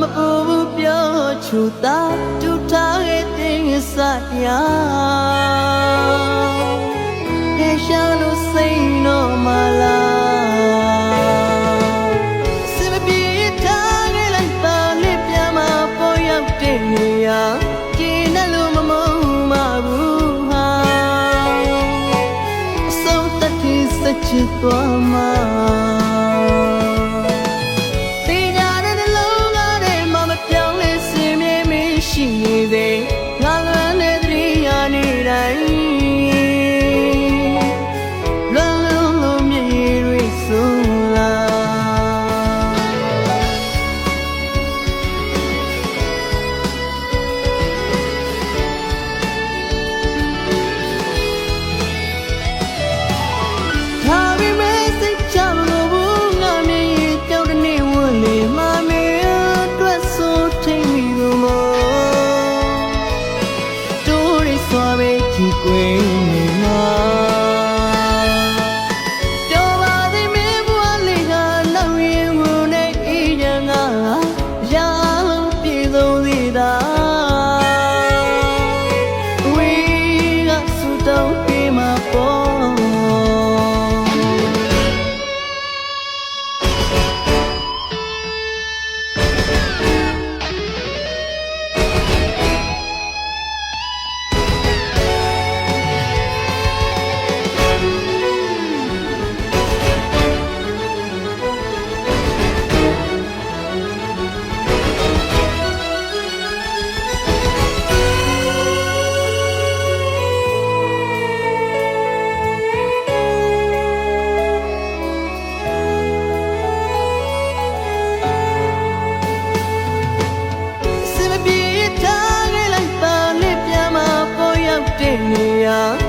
မပူဘူးပြောချူတာကျူထားခဲ့တဲ့စတရားခေရှာလို့စိတ်တော့မလားစမပြေထားခဲ့လိုက်ပါလေပြန်မပေါ်ရောက်တဲ့နေရာကျင်းနဲ့လို့မမုန်းမဘူးဟာအဆုံးသတ်ที่စက်ချစ်သွားမှာရှိနေသေးငါလွမ်းတဲ့တရိယာနေတိုင်းလွန်လွန်လို့မြေတွေဆုံးလာဒါပေမဲ့စိတ်ချလို့ဘူးငါမြေကြောက်တဲ့နေဝလေမမေအတွက်ဆိုထိန်မိလို့မကွယ်နေမှာကြော်ပါသည်မင်းဘဝလေးကနောက်ရင်ဝင်နေအေးရန်ကရာလုံးပြေဆုံးသေးတာဝေးကဆူတောင်းပြေးမှာပေါ့နေရာ